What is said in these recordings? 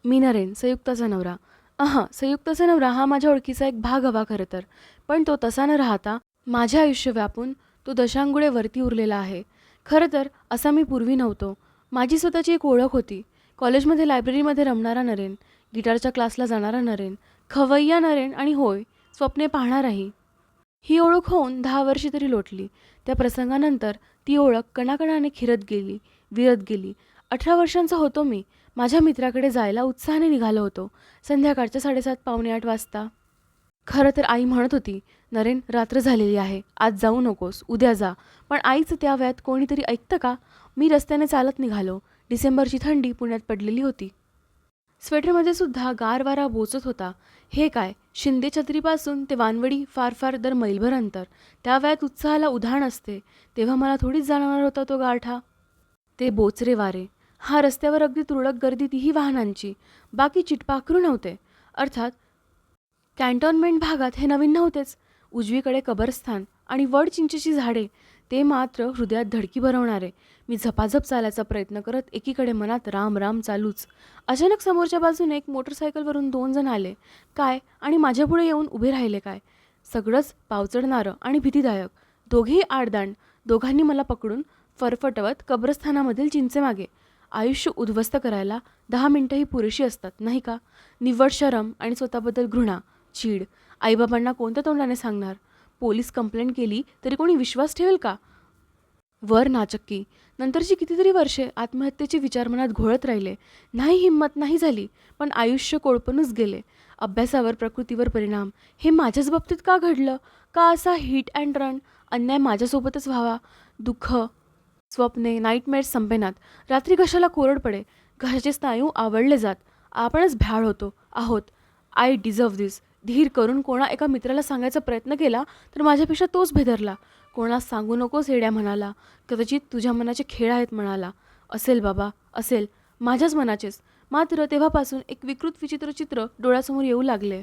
मी नरेन, संयुक्ताचा नवरा. संयुक्ताचा नवरा हा माझ्या ओळखीचा एक भाग हवा खरं तर. पण तो तसा न राहता माझे आयुष्य व्यापून तो दशांगुळे वरती उरलेला आहे. खरं तर असा मी पूर्वी नव्हतो. माझी स्वतःची एक ओळख होती. कॉलेजमध्ये लायब्ररीमध्ये रमणारा नरेन, गिटारच्या क्लासला जाणारा नरेन, खवय्या नरेन आणि होय, स्वप्ने पाहणाराही. ही ओळख होऊन 10 वर्षे तरी लोटली. त्या प्रसंगानंतर ती ओळख कणाकणाने खिरत गेली, विरत गेली. 18 वर्षांचा होतो मी. माझ्या मित्राकडे जायला उत्साहाने निघालो होतो. संध्याकाळच्या 7:30 पावणे 8 वाजता. खरं तर आई म्हणत होती, "नरेन, रात्र झालेली आहे. आज जाऊ नकोस. उद्या जा." पण आईचं त्या वयात कोणीतरी ऐकतं का? मी रस्त्याने चालत निघालो. डिसेंबरची थंडी पुण्यात पडलेली होती. स्वेटरमध्ये सुद्धा गार वारा बोचत होता. हे काय, शिंदे छत्रीपासून ते वानवडी फार फार दर मैलभर अंतर. त्या वयात उत्साहाला उधाण असते, तेव्हा मला थोडीच जाणवणार होता तो गारठा. ते बोचरे वारे. हा रस्त्यावर अगदी तुरळक गर्दी, तीही वाहनांची. बाकी चिटपाखरू नव्हते. अर्थात कॅन्टोन्मेंट भागात हे नवीन नव्हतेच. उजवीकडे कबरस्थान आणि वड चिंचेची झाडे, ते मात्र हृदयात धडकी भरवणारे. मी झपाझप चालायचा प्रयत्न करत एकीकडे मनात राम राम चालूच. अचानक समोरच्या बाजूने एक मोटरसायकलवरून 2 जण आले. काय आणि माझ्यापुढे येऊन उभे राहिले काय. सगळंच पावचडणारं आणि भीतीदायक. दोघेही आडदांड. दोघांनी मला पकडून फरफटवत कब्रस्थानामधील चिंचेमागे. आयुष्य उद्ध्वस्त करायला 10 मिनिटंही पुरेशी असतात, नाही का? निव्वळ शरम आणि स्वतःबद्दल घृणा, चीड. आईबाबांना कोणत्या तोंडाने सांगणार? पोलीस कंप्लेंट केली तरी कोणी विश्वास ठेवेल का? वर नाचक्की. नंतरची कितीतरी वर्षे आत्महत्येचे विचार मनात घोळत राहिले. नाही हिंमत नाही झाली, पण आयुष्य कोळपणूच गेले. अभ्यासावर, प्रकृतीवर परिणाम. हे माझ्याच बाबतीत का घडलं? का असा हिट अँड रन? अन्याय माझ्यासोबतच व्हावा? दुःख, स्वप्ने, नाईटमेअर्स संपेनात. रात्री घशाला कोरड पडे. घशाचे स्नायू आवळले जात. आपणच भ्याड होतो आहोत. आय डिझर्व दिस. धीर करून कोणा एका मित्राला सांगायचा प्रयत्न केला तर माझ्यापेक्षा तोच भेदरला. कोणाला सांगू नकोस येड्या म्हणाला. कदाचित तुझ्या मनाचे खेळ आहेत म्हणाला. असेल बाबा, असेल. माझ्याच मनाचेच. मात्र तेव्हापासून एक विकृत विचित्र चित्र डोळ्यासमोर येऊ लागले.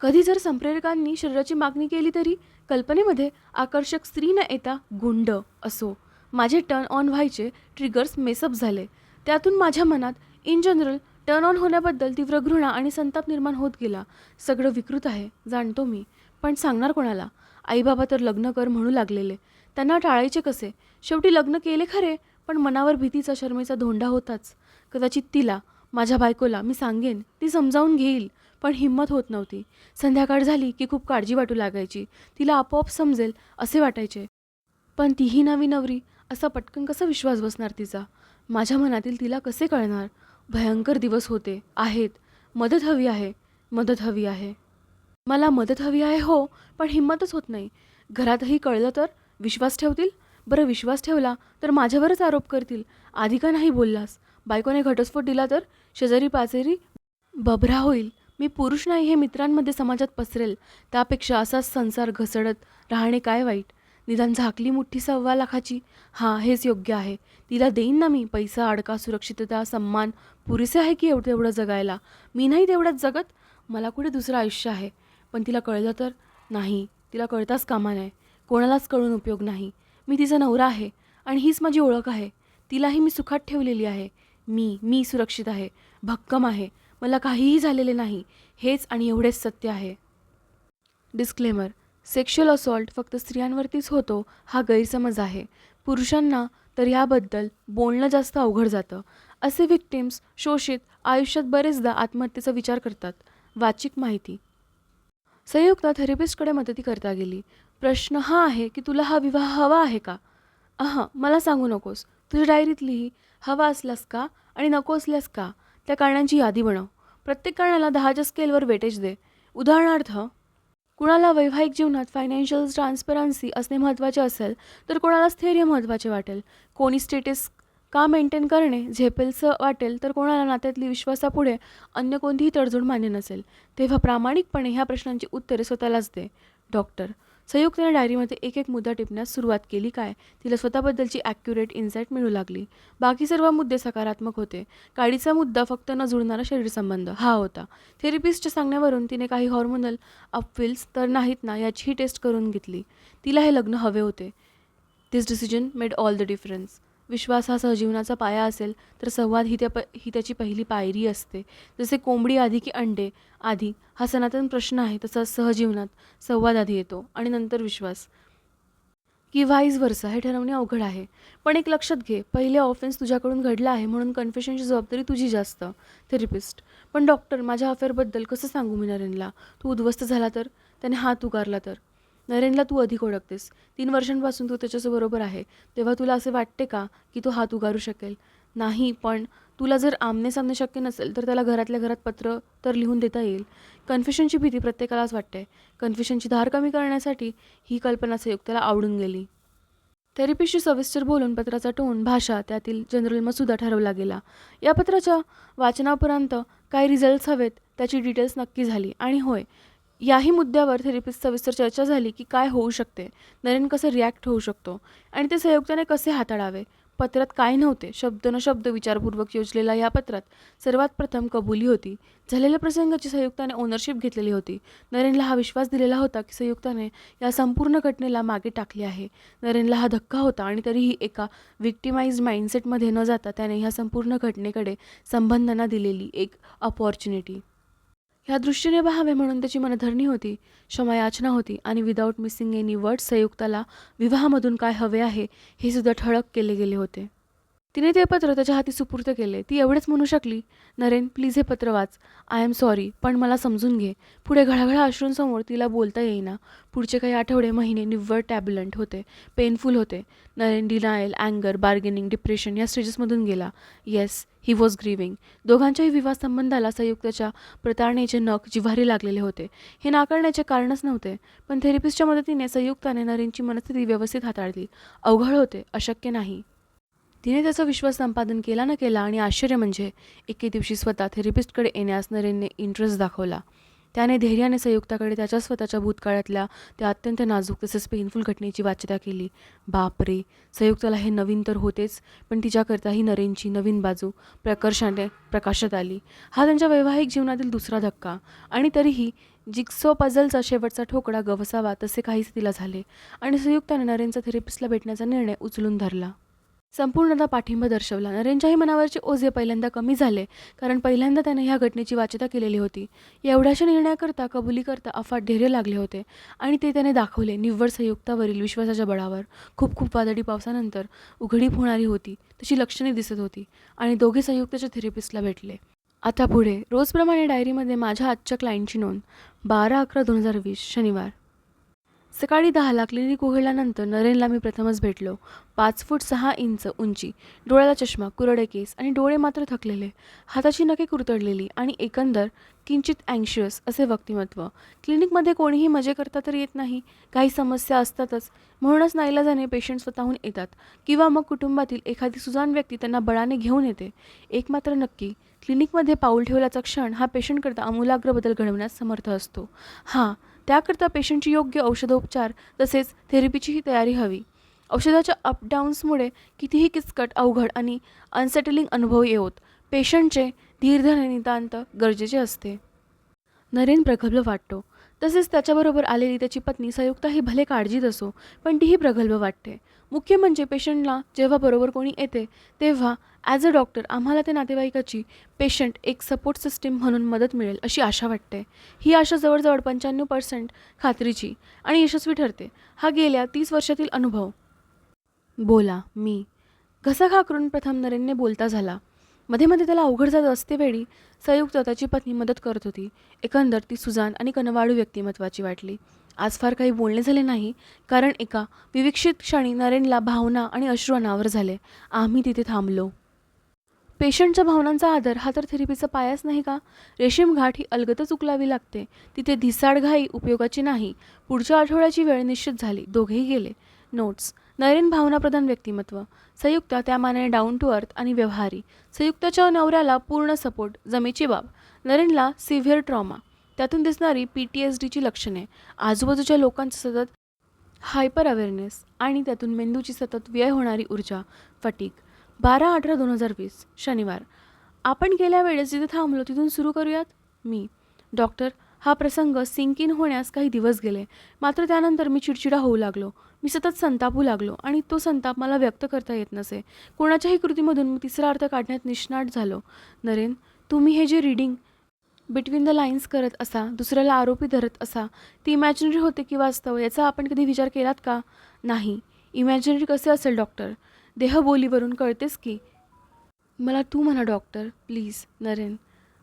कधी जर संप्रेरकांनी शरीराची मागणी केली तरी कल्पनेमध्ये आकर्षक स्त्री न येता गुंड असो. माझे टर्न ऑन व्हायचे ट्रिगर्स मेसअप झाले. त्यातून माझ्या मनात इन जनरल टर्न ऑन होण्याबद्दल तीव्र घृणा आणि संताप निर्माण होत गेला. सगळं विकृत आहे, जाणतो मी. पण सांगणार कोणाला? आईबाबा तर लग्न कर म्हणू लागलेले. त्यांना टाळायचे कसे? शेवटी लग्न केले खरे, पण मनावर भीतीचा, शरमेचा धोंडा होताच. कदाचित तिला, माझ्या बायकोला मी सांगेन, ती समजावून घेईल. पण हिंमत होत नव्हती. संध्याकाळ झाली की खूप काळजी वाटू लागायची. तिला आपोआप समजेल असे वाटायचे. पण तीही नवी नवरी, असा पटकन कसा विश्वास बसणार तिचा? माझ्या मनातील तिला कसे कळणार? भयंकर दिवस होते, आहेत. मदत हवी आहे, मदत हवी आहे. मला मदत हवी आहे हो, पण हिंमतच होत नाही. घरातही कळलं तर विश्वास ठेवतील? बरं, विश्वास ठेवला तर माझ्यावरच आरोप करतील. आधी का नाही बोललास? बायकोने घटस्फोट दिला तर शेजारी पाचेरी बभरा होईल. मी पुरुष नाही हे मित्रांमध्ये समाजात पसरेल. त्यापेक्षा असाच संसार घसडत राहणे काय वाईट? निदान झाकली मुठ्ठी 1,25,00,000ची. हां, हेच योग्य आहे. तिला देईन ना मी. पैसा, अडका, सुरक्षितता, सन्मान पुरेसे आहे की तेवढं जगायला? मी नाही तेवढ्यात जगत. मला कुठे दुसरं आयुष्य आहे? पण तिला कळलं तर? नाही, तिला कळताच कामा नये. कोणालाच कळून उपयोग नाही. मी तिचा नवरा आहे आणि हीच माझी ओळख आहे. तिलाही मी सुखात ठेवलेली आहे. मी सुरक्षित आहे, भक्कम आहे. मला काहीही झालेले नाही. हेच आणि एवढेच सत्य आहे. डिस्क्लेमर: सेक्शुअल असॉल्ट फक्त स्त्रियांवरतीच होतो हा गैरसमज आहे. पुरुषांना तर याबद्दल बोलणं जास्त अवघड जातं. असे व्हिक्टिम्स, शोषित, आयुष्यात बरेचदा आत्महत्येचा विचार करतात. वाचिक माहिती. संयुक्ता थेरपिस्टकडे मदती करता गेली. प्रश्न हा आहे की तुला हा विवाह हवा आहे का? मला सांगू नकोस. तुझ्या डायरीत लिही. हवा असल्यास का आणि नको असल्यास का? त्या कारणांची यादी बनव. प्रत्येक कारणाला 10च्या स्केलवर वेटेज दे. उदाहरणार्थ, कुणाला वैवाहिक जीवनात फायनान्शियल ट्रान्सपरन्सी असणे महत्त्वाचे असेल तर कोणाला स्थैर्य महत्त्वाचे वाटेल. कोणी स्टेटस का मेंटेन करणे झेपेलचं वाटेल तर कोणाला नात्यातली विश्वासापुढे अन्य कोणतीही तडजोड मान्य नसेल. तेव्हा प्रामाणिकपणे ह्या प्रश्नांची उत्तरे स्वतःलाच दे. डॉक्टर. संयुक्तने डायरीमध्ये एक एक मुद्दा टिपण्यास सुरुवात केली. काय तिला स्वतःबद्दलची ॲक्युरेट इन्साईट मिळू लागली. बाकी सर्व मुद्दे सकारात्मक होते. काडीचा मुद्दा फक्त न जुळणारा शरीरसंबंध हा होता. थेरपिस्टच्या सांगण्यावरून तिने काही हॉर्मोनल अपविल्स तर नाहीत ना याचीही टेस्ट करून घेतली. तिला हे लग्न हवे होते. This decision made all the difference. विश्वास हा सहजीवनाचा पाया असेल तर संवाद ही त्याची पहिली पायरी असते. जसे कोंबडी आधी की अंडे आधी हा सनातन प्रश्न आहे, तसा सहजीवनात संवाद आधी येतो आणि नंतर विश्वास, की व्हाईस वर्सा हे ठरवणे अवघड आहे. पण एक लक्षात घे, पहिले ऑफेन्स तुझ्याकडून घडला आहे म्हणून कन्फेशनची जबाबदारी तुझी जास्त. थेरपिस्ट: पण डॉक्टर, माझ्या अफेअरबद्दल कसं सांगू मी नरेनला? तू उद्ध्वस्त झाला तर? त्याने हात उगारला तर? नरेनला तू अधिक ओळखतेस. 3 वर्षांपासून तू त्याच्याबरोबर आहे. तेव्हा तुला असे वाटते का की तो हात उगारू शकेल? नाही, पण तुला जर आमने-सामने शक्य नसेल तर त्याला घरातल्या घरात पत्र तर लिहून देता येईल. कन्फेशनची भीती प्रत्येकालाच वाटते. कन्फेशनची धार कमी करण्यासाठी ही कल्पना संयुक्ताला आवडून गेली. थेरपिस्टशी सविस्तर बोलून पत्राचा टोन, भाषा, त्यातील जनरल मसुदा ठरवला गेला. या पत्राच्या वाचनापर्यंत काय रिझल्ट्स हवेत त्याची डिटेल्स नक्की झाली. आणि होय, याही मुद्द्यावर थेरपिस्ट सविस्तर चर्चा झाली की काय होऊ शकते, नरेन कसं रिॲक्ट होऊ शकतो आणि ते संयुक्ताने कसे हाताळावे. पत्रात काय नव्हते. शब्द न शब्द विचारपूर्वक योजलेल्या या पत्रात सर्वात प्रथम कबुली होती. झालेल्या प्रसंगाची संयुक्ताने ओनरशिप घेतलेली होती. नरेनला हा विश्वास दिलेला होता की संयुक्ताने या संपूर्ण घटनेला मागे टाकले आहे. नरेनला हा धक्का होता आणि तरीही एका विक्टिमाइज्ड माइंडसेटमध्ये न जाता त्याने ह्या संपूर्ण घटनेकडे संबंधांना दिलेली एक अपॉर्च्युनिटी ह्या दृष्टीने पाहावे म्हणून त्याची मनधरणी होती, क्षमायाचना होती आणि विदाऊट मिसिंग एनी वर्ड्स संयुक्ताला विवाहामधून काय हवे आहे हे सुद्धा ठळक केले गेले होते. तिने ते पत्र त्याच्या हाती सुपूर्द केले. ती एवढेच म्हणू शकली, नरेन प्लीज हे पत्र वाच. आय एम सॉरी, पण मला समजून घे. पुढे घळाघळा अश्रूंसमोर तिला बोलता येईना. पुढचे काही आठवडे, महिने निव्वळ टॅब्युलंट होते, पेनफुल होते. नरेन डिनायल, अँगर, बार्गेनिंग, डिप्रेशन या स्टेजेसमधून गेला. Yes, he was grieving. दोघांच्याही विवाह संबंधाला संयुक्ताच्या प्रतारणेचे नख जिव्हारी लागलेले होते. हे नाकारण्याचे कारणच नव्हते. पण थेरपिस्टच्या मदतीने संयुक्ताने नरेनची मनस्थिती व्यवस्थित हाताळली. अवघड होते, अशक्य नाही. तिने त्याचा विश्वास संपादन केला न केला आणि आश्चर्य म्हणजे एके दिवशी स्वतः थेरपिस्टकडे येण्यास नरेनने इंटरेस्ट दाखवला. त्याने धैर्याने संयुक्ताकडे त्याच्या स्वतःच्या भूतकाळातल्या त्या अत्यंत नाजूक तसेच पेनफुल घटनेची वाच्यता केली. बापरे, संयुक्ताला हे नवीन तर होतेच, पण तिच्याकरताही नरेनची नवीन बाजू प्रकर्षाने प्रकाशात आली. हा त्यांच्या वैवाहिक जीवनातील दुसरा धक्का. आणि तरीही जिग्सॉ पझलचा शेवटचा ठोकळा गवसावा तसे काहीच तिला झाले आणि संयुक्ताने नरेनचा थेरपिस्टला भेटण्याचा निर्णय उचलून धरला. संपूर्णतः पाठिंबा दर्शवला. नरेनच्याही मनावरचे ओझे पहिल्यांदा कमी झाले, कारण पहिल्यांदा त्याने ह्या घटनेची वाच्यता केलेली होती. एवढ्याशा निर्णयाकरता कबुली करता अफाट धैर्य लागले होते आणि ते त्याने दाखवले निव्वळ संयुक्तावरील विश्वासाच्या बळावर. खूप खूप वादळी पावसानंतर उघडीप होणारी होती तशी लक्षणे दिसत होती आणि दोघे संयुक्ताच्या थेरपिस्टला भेटले. आता पुढे रोजप्रमाणे डायरीमध्ये माझ्या आजच्या क्लायंटची नोंद. 12/11/2020 शनिवार. सकाळी 10ला क्लिनिक उघडल्यानंतर नरेनला मी प्रथमच भेटलो. 5 फूट 6 इंच उंची, डोळ्याला चष्मा, कुरडे केस आणि डोळे मात्र थकलेले, हाताची नखे कुरतडलेली आणि एकंदर किंचित अँशियस असे व्यक्तिमत्व. क्लिनिकमध्ये कोणीही मजे करता तर येत नाही, काही समस्या असतातच. म्हणूनच नाईलाजाने पेशंट स्वतःहून येतात किंवा मग कुटुंबातील एखादी सुजाण व्यक्ती त्यांना बळाने घेऊन येते. एक मात्र नक्की, क्लिनिकमध्ये पाऊल ठेवल्याचा क्षण हा पेशंटकरता आमूलाग्र बदल घडवण्यास समर्थ असतो. हां, त्याकरता पेशंटची योग्य औषधोपचार तसेच थेरपीचीही तयारी हवी. औषधाच्या अपडाऊन्समुळे कितीही किचकट, अवघड आणि अनसेटलिंग अनुभव येवोत, पेशंटचे धीर धरणे नितांत गरजेचे असते. नरेन प्रगल्भ वाटतो, तसेच त्याच्याबरोबर आलेली त्याची पत्नी संयुक्ता ही भले काळजीत असो, पण तीही प्रगल्भ वाटते. मुख्य म्हणजे पेशंटला जेव्हा बरोबर कोणी येते तेव्हा ॲज अ डॉक्टर आम्हाला त्या नातेवाईकाची पेशंट एक सपोर्ट सिस्टीम म्हणून मदत मिळेल अशी आशा वाटते. ही आशा जवळजवळ 95% खात्रीची आणि यशस्वी ठरते. हा गेल्या 30 वर्षातील अनुभव. बोला, मी. घसा खाकरून प्रथम नरेनने बोलता झाला. मध्ये मध्ये त्याला अवघड जात असते वेळी संयुक्त त्याची पत्नी मदत करत होती. एकंदर ती सुजाण आणि कनवाळू व्यक्तिमत्वाची वाटली. आज फार काही बोलणे झाले नाही, कारण एका विविक्षित क्षणी नरेनला भावना आणि अश्रू अनावर झाले. आम्ही तिथे थांबलो. पेशंटच्या भावनांचा आदर हा तर थेरपीचा पायाच नाही का? रेशीम घाट ही अलगदच उकलावी लागते. तिथे धिसाडघाई उपयोगाची नाही. पुढच्या आठवड्याची वेळ निश्चित झाली. दोघेही गेले. नोट्स. नरेन भावनाप्रधान व्यक्तिमत्व, संयुक्ता त्या मानाने डाऊन टू अर्थ आणि व्यवहारी. संयुक्ताच्या नवऱ्याला पूर्ण सपोर्ट, जमेची बाब. नरेनला सिव्हिअर ट्रॉमा, त्यातून दिसणारी PTSDची लक्षणे, आजूबाजूच्या लोकांचं सतत हायपर अवेअरनेस आणि त्यातून मेंदूची सतत व्यय होणारी ऊर्जा, फटीक. 12/18/2020 शनिवार. आपण गेल्या वेळेस जिथे थांबलो तिथून सुरू करूयात. मी. डॉक्टर, हा प्रसंग सिंक इन होण्यास काही दिवस गेले, मात्र त्यानंतर मी चिडचिडा होऊ लागलो. मी सतत संतापू लागलो आणि तो संताप मला व्यक्त करता येत नसे. कोणाच्याही कृतीमधून मी तिसरा अर्थ काढण्यात निष्णात झालो. नरेन, तुम्ही हे जे रीडिंग बिटवीन द लाईन्स करत असा, दुसऱ्याला आरोपी धरत असा, ती इमॅजिनरी होते की वास्तव याचा आपण कधी विचार केलात का? नाही. इमॅजिनरी कसे असेल डॉक्टर? देहबोलीवरून कळतेच की. मला तू म्हणा डॉक्टर, प्लीज. नरेन.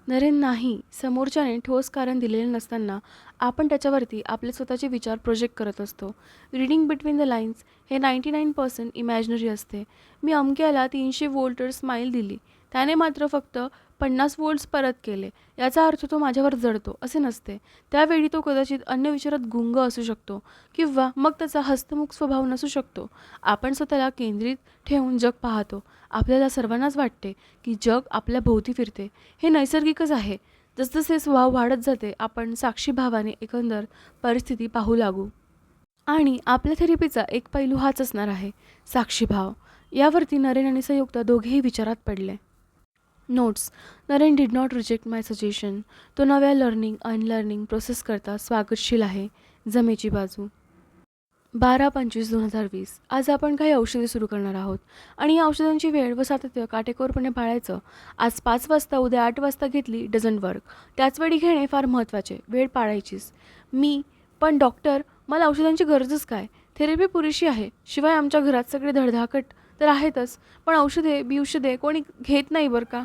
नरेन नाही. समोरच्याने ठोस कारण दिलेले नसताना आपण त्याच्यावरती आपले स्वतःचे विचार प्रोजेक्ट करत असतो. रीडिंग बिटवीन द लाईन्स हे 99% इमॅजिनरी असते. मी अमक्याला 300 व्होल्टर स्माईल दिली. त्याने मात्र फक्त 50 व्होल्ट्स परत केले. याचा अर्थ तो माझ्यावर जळतो असे नसते. त्यावेळी तो कदाचित अन्य विचारात गुंग असू शकतो किंवा मग त्याचा हस्तमुख स्वभाव नसू शकतो. आपण स्वतःला केंद्रित ठेवून जग पाहतो. आपल्याला सर्वांनाच वाटते की जग आपल्या भोवती फिरते. हे नैसर्गिकच आहे. जसजसे स्वभाव वाढत जाते आपण साक्षीभावाने एकंदर परिस्थिती पाहू लागू. आणि आपल्या थेरपीचा एक पैलू हाच असणार आहे, साक्षीभाव. यावरती नरेन आणि संयुक्त दोघेही विचारात पडले. Notes. Naren did not reject my suggestion. तो नव्या लर्निंग अनलर्निंग प्रोसेस करता स्वागतशील आहे. जमेची बाजू. 12/25/2020. आज आपण काही औषधे सुरू करणार आहोत आणि या औषधांची वेळ व सातत्य काटेकोरपणे पाळायचं. आज 5 वाजता उद्या 8 वाजता घेतली डझंट वर्क. त्याच वेळी घेणे फार महत्त्वाचे. वेळ पाळायचीच. पण डॉक्टर, मला औषधांची गरजच काय? थेरपी पुरेशी आहे. शिवाय आमच्या घरात सगळे धडधाकट तर आहेतच, पण औषधे कोणी घेत नाही बरं का.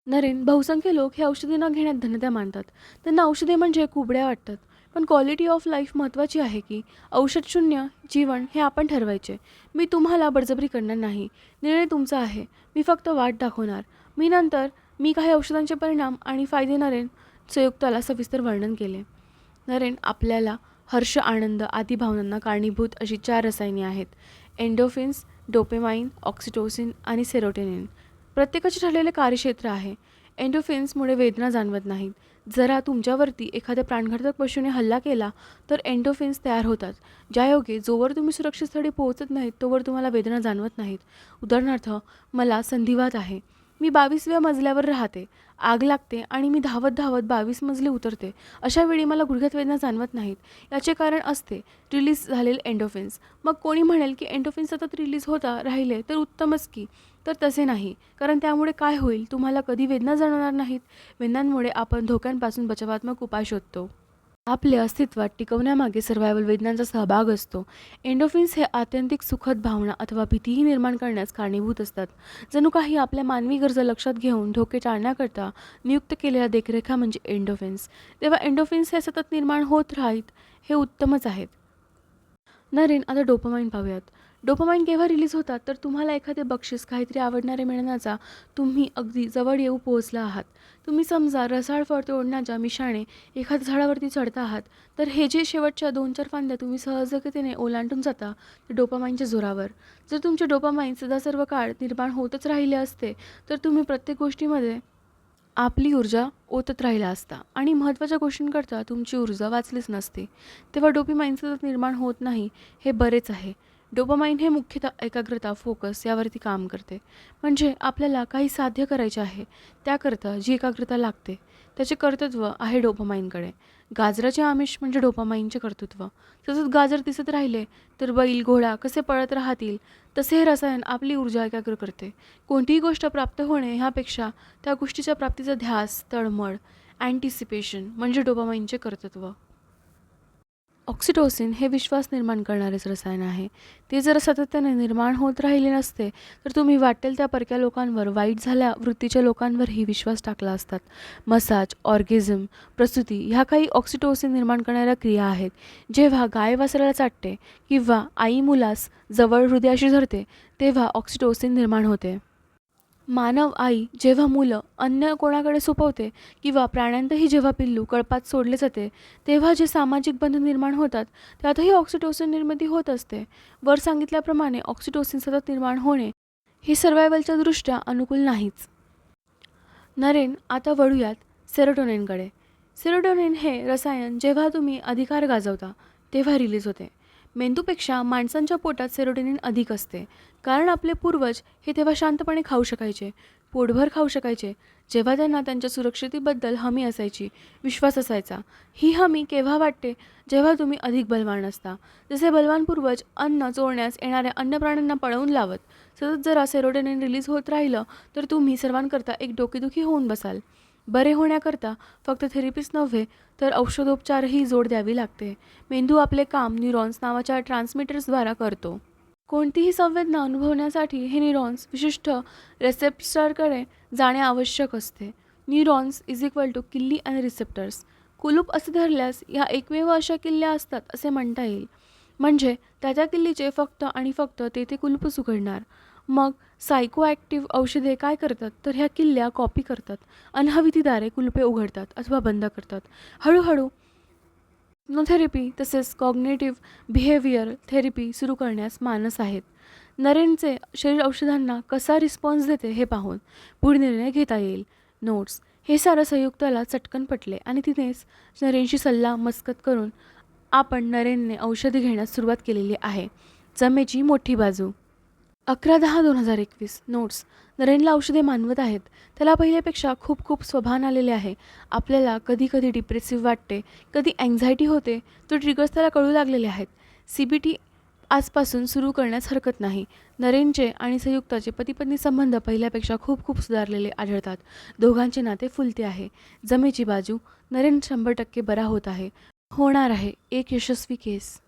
नरेन, बहुसंख्य लोक हे औषधे न घेण्यात धन्यता मानतात. त्यांना औषधे म्हणजे कुबड्या वाटतात. पण क्वालिटी ऑफ लाईफ महत्त्वाची आहे की औषधशून्य जीवन हे आपण ठरवायचे. मी तुम्हाला बळजबरी करणार नाही. निर्णय तुमचा आहे. मी फक्त वाट दाखवणार. मी काही औषधांचे परिणाम आणि फायदे नरेन संयुक्ताला सविस्तर वर्णन केले. नरेन, आपल्याला हर्ष, आनंद आदी भावनांना कारणीभूत अशी 4 रसायने आहेत. एंडोफिन्स, डोपेमाइन, ऑक्सिटोसिन आणि सेरोटोनिन. प्रत्येकाचे ठरलेले कार्यक्षेत्र आहे. एंडोफिन्समुळे वेदना जाणवत नाहीत. जरा तुमच्यावरती एखाद्या प्राणघातक पशूने हल्ला केला तर एंडोफिन्स तयार होतात. ज्यायोगे जोवर तुम्ही सुरक्षित स्थळी पोहोचत नाहीत तोवर तुम्हाला वेदना जाणवत नाहीत. उदाहरणार्थ, मला संधिवात आहे. मी 22व्या मजल्यावर राहते. आग लागते आणि मी धावत धावत 22 मजले उतरते. अशा वेळी मला गुडघ्यात वेदना जाणवत नाहीत. याचे कारण असते रिलीज झालेले एंडोफिन्स. मग कोणी म्हणेल की एंडोफिन्स सतत रिलीज होता राहिले तर उत्तमच की. तर तसे नाही, कारण त्यामुळे काय होईल, तुम्हाला कधी वेदना जाणवणार नाहीत. वेदनांमुळे आपण धोक्यांपासून बचावात्मक उपाय शोधतो. आपल्या अस्तित्वात टिकवण्यामागे सर्व्हायवल वेदनांचा सहभाग असतो. एंडोफिन्स हे आत्यंतिक सुखद भावना अथवा भीतीही निर्माण करण्यास कारणीभूत असतात. जणू काही आपल्या मानवी गरजा लक्षात घेऊन धोके टाळण्याकरता नियुक्त केलेल्या देखरेखा म्हणजे एंडोफिन्स. तेव्हा एंडोफिन्स हे सतत निर्माण होत राहीत हे उत्तमच आहेत. नरेन, आता डोपामाइन पाहूयात. डोपामाइन केव्हा रिलीज होतात तर तुम्हाला एखादे बक्षीस, काहीतरी आवडणारे मिळण्याचा तुम्ही अगदी जवळ येऊ पोहोचला आहात. तुम्ही समजा रसाळ फळ तोडण्याच्या मिशाने एखाद्या झाडावरती चढता आहात, तर हे जे शेवटच्या 2-4 फांद्या तुम्ही सहजगतीने ओलांडून जाता ते डोपामाइनच्या जोरावर. जर तुमचे डोपामाइन सदा सर्व काळ निर्माण होतच राहिले असते तर तुम्ही प्रत्येक गोष्टीमध्ये आपली ऊर्जा ओतत राहिला असता आणि महत्त्वाच्या गोष्टींकरता तुमची ऊर्जा वाचलीच नसती. तेव्हा डोपामाइन सतत निर्माण होत नाही हे बरेच आहे. डोपामाइन हे मुख्यतः एकाग्रता, फोकस यावरती काम करते. म्हणजे आपल्याला काही साध्य करायचे आहे त्याकरता जी एकाग्रता लागते त्याचे कर्तृत्व आहे डोपामाइनकडे. गाजराचे आमिष म्हणजे डोपामाइनचे कर्तृत्व. सतत गाजर दिसत राहिले तर बैल, घोडा कसे पळत राहतील, तसे हे रसायन आपली ऊर्जा एकाग्र करते. कोणतीही गोष्ट प्राप्त होणे ह्यापेक्षा त्या गोष्टीच्या प्राप्तीचा ध्यास, तळमळ, अँटिसिपेशन म्हणजे डोपामाइनचे कर्तृत्व. ऑक्सिटोसिन हे विश्वास निर्माण करणारेच रसायन आहे. ते जर सातत्याने निर्माण होत राहिले नसते तर तुम्ही वाटेल त्या परक्या लोकांवर, वाईट झाल्या वृत्तीच्या लोकांवरही विश्वास टाकला असतात. मसाज, ऑर्गेझम, प्रसूती ह्या काही ऑक्सिटोसिन निर्माण करणाऱ्या क्रिया आहेत. जेव्हा गाय वासराला चाटते किंवा आई मुलास जवळ हृदयाशी धरते तेव्हा ऑक्सिटोसिन निर्माण होते. मानव आई जेव्हा मुलं अन्य कोणाकडे सोपवते किंवा प्राण्यांतही जेव्हा पिल्लू कळपात सोडले जाते तेव्हा जे सामाजिक बंध निर्माण होतात त्यातही ऑक्सिटोसिन निर्मिती होत असते. वर सांगितल्याप्रमाणे ऑक्सिटोसिन सतत निर्माण होणे हे सर्व्हायवलच्या दृष्ट्या अनुकूल नाहीच. नरेन, आता वळूयात सेरोटोनिनकडे. सेरोटोनिन हे रसायन जेव्हा तुम्ही अधिकार गाजवता तेव्हा रिलीज होते. मेंदूपेक्षा माणसांच्या पोटात सेरोटोनिन अधिक असते, कारण आपले पूर्वज हे तेव्हा शांतपणे खाऊ शकायचे. पोटभर खाऊ शकायचे जेव्हा त्यांना त्यांच्या सुरक्षिततेबद्दल हमी असायची, विश्वास असायचा. ही हमी केव्हा वाटते? जेव्हा तुम्ही अधिक बलवान असता. जसे बलवान पूर्वज अन्न चोरण्यास येणाऱ्या अन्य प्राण्यांना पळवून लावत. सतत जर सेरोटोनिन रिलीज होत राहिलं तर तुम्ही सर्वांकरता एक डोकेदुखी होऊन बसाल. बरे होण्याकरता फक्त थेरपीच नव्हे तर औषधोपचारही जोड द्यावी लागते. मेंदू आपले काम न्यूरॉन्स नावाच्या ट्रान्समीटर्सद्वारा करतो. कोणतीही संवेदना अनुभवण्यासाठी हे न्यूरॉन्स विशिष्ट रिसेप्टर्सकडे जाणे आवश्यक असते. न्यूरॉन्स इज इक्वल टू किल्ली आणि रिसेप्टर्स. कुलूप असे धरल्यास ह्या एकमेव अशा किल्ल्या असतात असे म्हणता येईल. म्हणजे त्या किल्लीचे फक्त आणि फक्त ते कुलूपच उघडणार. मग सायकोॲक्टिव्ह औषधे काय करतात तर ह्या किल्ल्या कॉपी करतात. अनहवी ती दारे कुलुपे उघडतात अथवा बंद करतात. हळूहळू हिप्नोथेरपी तसेच कॉग्नेटिव्ह बिहेवियर थेरपी सुरू करण्यास मानस आहेत. नरेनचे शरीर औषधांना कसा रिस्पॉन्स देते हे पाहून पुढे निर्णय घेता येईल. नोट्स. हे सारं संयुक्ताला चटकन पटले आणि तिनेच नरेनशी सल्ला मसलत करून आपण नरेनने औषधे घेण्यास सुरुवात केलेली आहे. जमेची मोठी बाजू. 11/10/2021. नोट्स. नरेनला औषधे मानवत आहेत. त्याला पहिल्यापेक्षा खूप खूप स्वभान आलेले आहे. आपल्याला कधी कधी डिप्रेसिव्ह वाटते, कधी अँझायटी होते. तो ट्रिगर्स त्याला कळू लागलेले आहेत. CBT आजपासून सुरू करण्यास हरकत नाही. नरेनचे आणि संयुक्ताचे पती-पत्नी संबंध पहिल्यापेक्षा खूप खूप सुधारलेले आढळतात. दोघांचे नाते फुलते आहे. जमेची बाजू. नरेन 100% बरा होत आहे. होणार आहे एक यशस्वी केस.